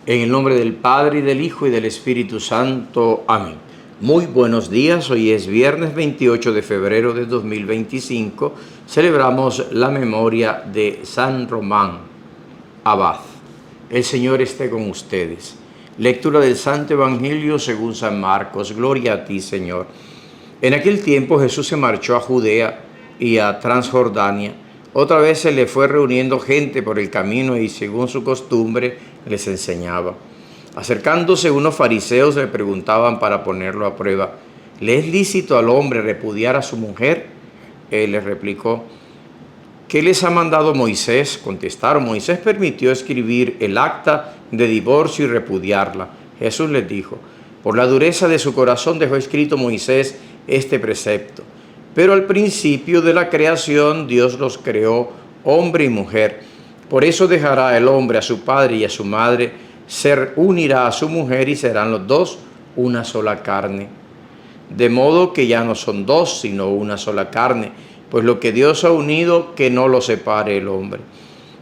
En el nombre del Padre, y del Hijo, y del Espíritu Santo. Amén. Muy buenos días, hoy es viernes 28 de febrero de 2025. Celebramos la memoria de San Román Abad. El Señor esté con ustedes. Lectura del Santo Evangelio según San Marcos. Gloria a ti, Señor. En aquel tiempo Jesús se marchó a Judea y a Transjordania. Otra vez se le fue reuniendo gente por el camino y según su costumbre les enseñaba. Acercándose unos fariseos le preguntaban para ponerlo a prueba: ¿le es lícito al hombre repudiar a su mujer? Él les replicó: ¿qué les ha mandado Moisés? Contestaron: Moisés permitió escribir el acta de divorcio y repudiarla. Jesús les dijo: por la dureza de su corazón dejó escrito Moisés este precepto. Pero al principio de la creación Dios los creó hombre y mujer. Por eso dejará el hombre a su padre y a su madre, se unirá a su mujer y serán los dos una sola carne. De modo que ya no son dos, sino una sola carne, pues lo que Dios ha unido, que no lo separe el hombre.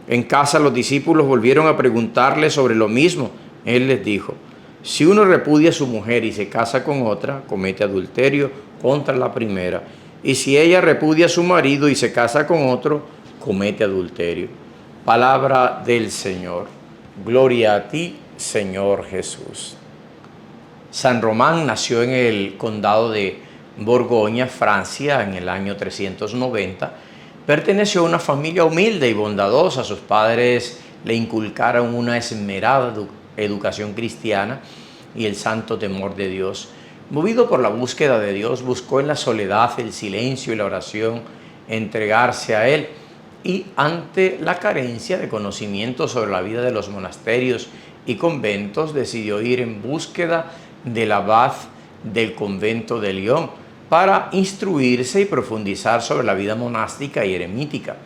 En casa los discípulos volvieron a preguntarle sobre lo mismo. Él les dijo: si uno repudia a su mujer y se casa con otra, comete adulterio contra la primera. Y si ella repudia a su marido y se casa con otro, comete adulterio. Palabra del Señor. Gloria a ti, Señor Jesús. San Román nació en el condado de Borgoña, Francia, en el año 390. Perteneció a una familia humilde y bondadosa. Sus padres le inculcaron una esmerada educación cristiana y el santo temor de Dios. Movido por la búsqueda de Dios, buscó en la soledad, el silencio y la oración entregarse a Él. Y ante la carencia de conocimiento sobre la vida de los monasterios y conventos, decidió ir en búsqueda del abad del convento de Lyon para instruirse y profundizar sobre la vida monástica y eremítica.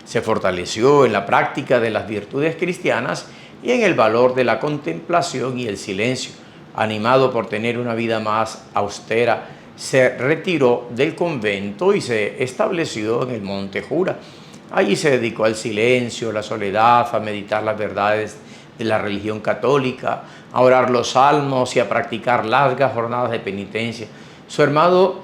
Se fortaleció en la práctica de las virtudes cristianas y en el valor de la contemplación y el silencio. Animado por tener una vida más austera, se retiró del convento y se estableció en el monte Jura. Allí se dedicó al silencio, la soledad, a meditar las verdades de la religión católica, a orar los salmos y a practicar largas jornadas de penitencia. Su hermano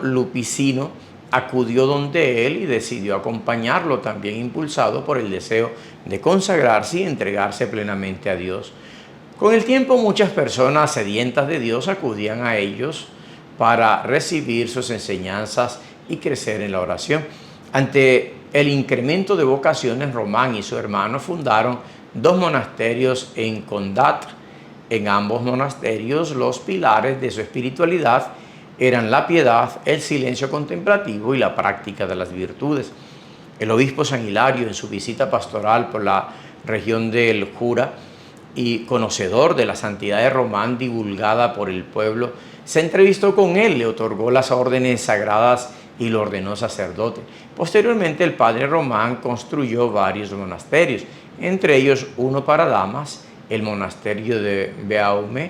Lupicino acudió donde él y decidió acompañarlo, también impulsado por el deseo de consagrarse y entregarse plenamente a Dios. Con el tiempo, muchas personas sedientas de Dios acudían a ellos para recibir sus enseñanzas y crecer en la oración. Ante el incremento de vocaciones, Román y su hermano fundaron 2 monasterios en Condatre. En ambos monasterios, los pilares de su espiritualidad eran la piedad, el silencio contemplativo y la práctica de las virtudes. El obispo San Hilario, en su visita pastoral por la región del Jura y conocedor de la santidad de Román divulgada por el pueblo, se entrevistó con él, le otorgó las órdenes sagradas y lo ordenó sacerdote. Posteriormente, el padre Román construyó varios monasterios, entre ellos uno para damas, el monasterio de Beaume,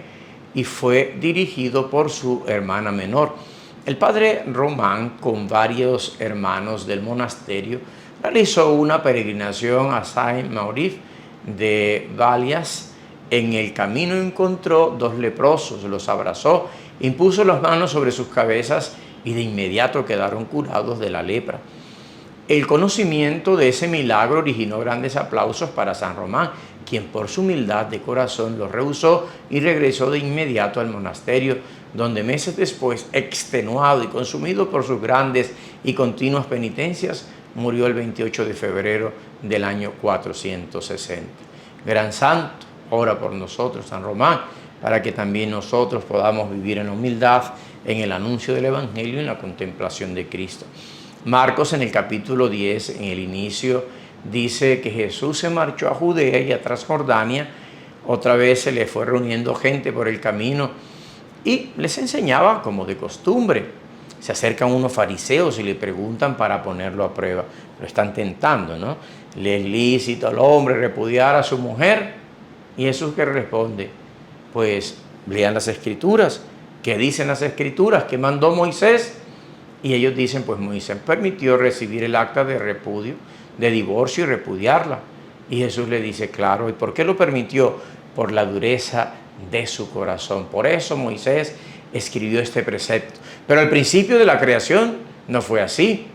y fue dirigido por su hermana menor. El padre Román, con varios hermanos del monasterio, realizó una peregrinación a Saint-Maurice de Valias. En el camino encontró 2 leprosos, los abrazó, impuso las manos sobre sus cabezas y de inmediato quedaron curados de la lepra. El conocimiento de ese milagro originó grandes aplausos para San Román, quien por su humildad de corazón los rehusó y regresó de inmediato al monasterio, donde meses después, extenuado y consumido por sus grandes y continuas penitencias, murió el 28 de febrero del año 460. Gran santo, ora por nosotros, San Román, para que también nosotros podamos vivir en la humildad, en el anuncio del Evangelio y en la contemplación de Cristo. Marcos, en el capítulo 10, en el inicio, dice que Jesús se marchó a Judea y a Transjordania. Otra vez se le fue reuniendo gente por el camino y les enseñaba como de costumbre. Se acercan unos fariseos y le preguntan para ponerlo a prueba. Lo están tentando, ¿no? ¿Le es lícito al hombre repudiar a su mujer? Y Jesús, que responde: pues lean las Escrituras. ¿Qué dicen las Escrituras? ¿Qué mandó Moisés? Y ellos dicen: pues Moisés permitió recibir el acta de repudio, de divorcio y repudiarla. Y Jesús le dice, claro, ¿y por qué lo permitió? Por la dureza de su corazón. Por eso Moisés escribió este precepto. Pero al principio de la creación no fue así.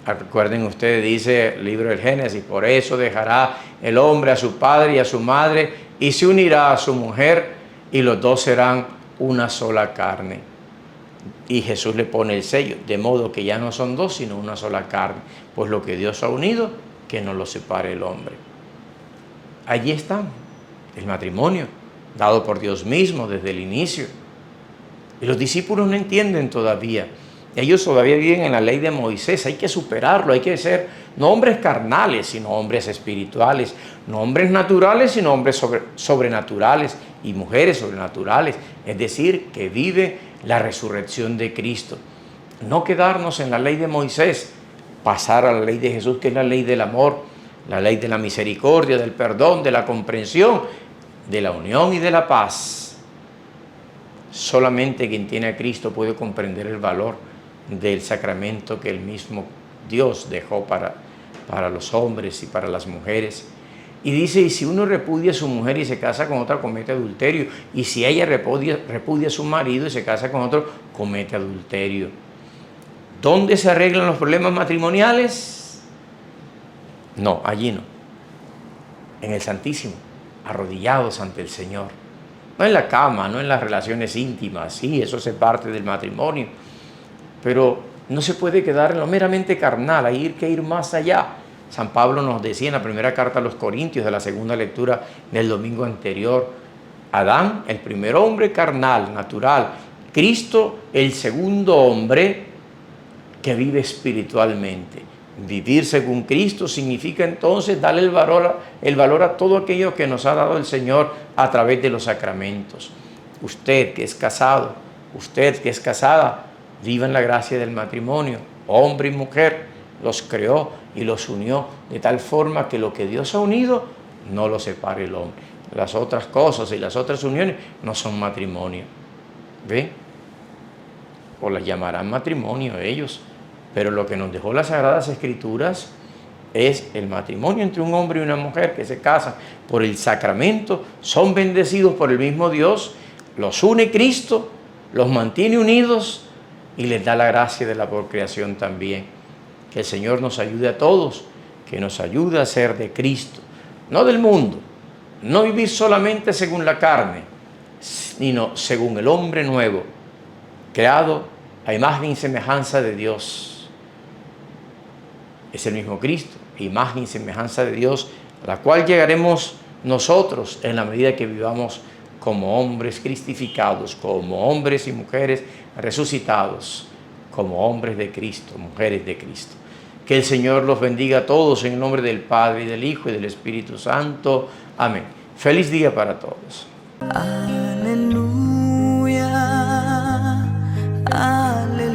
Recuerden ustedes, dice el libro del Génesis, por eso dejará el hombre a su padre y a su madre y se unirá a su mujer y los dos serán una sola carne. Y Jesús le pone el sello, de modo que ya no son dos, sino una sola carne. Pues lo que Dios ha unido, que no lo separe el hombre. Allí está el matrimonio, dado por Dios mismo desde el inicio. Y los discípulos no entienden todavía. Ellos todavía viven en la ley de Moisés. Hay que superarlo, hay que ser no hombres carnales, sino hombres espirituales. No hombres naturales, sino hombres sobrenaturales. Y mujeres sobrenaturales. Es decir, que vive la resurrección de Cristo. No quedarnos en la ley de Moisés, pasar a la ley de Jesús, que es la ley del amor, la ley de la misericordia, del perdón, de la comprensión, de la unión y de la paz. Solamente quien tiene a Cristo puede comprender el valor del sacramento que el mismo Dios dejó para los hombres y para las mujeres. Y dice, y si uno repudia a su mujer y se casa con otra, comete adulterio. Y si ella repudia a su marido y se casa con otro, comete adulterio. ¿Dónde se arreglan los problemas matrimoniales? No, allí no. En el Santísimo, arrodillados ante el Señor. No en la cama, no en las relaciones íntimas, sí, eso es parte del matrimonio. Pero no se puede quedar en lo meramente carnal, hay que ir más allá. San Pablo nos decía en la primera carta a los Corintios de la segunda lectura del domingo anterior, Adán, el primer hombre carnal, natural, Cristo, el segundo hombre que vive espiritualmente. Vivir según Cristo significa entonces darle el valor a todo aquello que nos ha dado el Señor a través de los sacramentos. Usted que es casado, usted que es casada, viva en la gracia del matrimonio, hombre y mujer, los creó y los unió de tal forma que lo que Dios ha unido no lo separe el hombre. Las otras cosas y las otras uniones no son matrimonio. ¿Ve? O las llamarán matrimonio ellos, pero lo que nos dejó las Sagradas Escrituras es el matrimonio entre un hombre y una mujer que se casan por el sacramento, son bendecidos por el mismo Dios, los une Cristo, los mantiene unidos y les da la gracia de la procreación también. Que el Señor nos ayude a todos, que nos ayude a ser de Cristo, no del mundo, no vivir solamente según la carne, sino según el hombre nuevo, creado a imagen y semejanza de Dios. Es el mismo Cristo, imagen y semejanza de Dios, a la cual llegaremos nosotros en la medida que vivamos como hombres cristificados, como hombres y mujeres resucitados, como hombres de Cristo, mujeres de Cristo. Que el Señor los bendiga a todos en el nombre del Padre, y del Hijo, y del Espíritu Santo. Amén. Feliz día para todos. Aleluya, aleluya.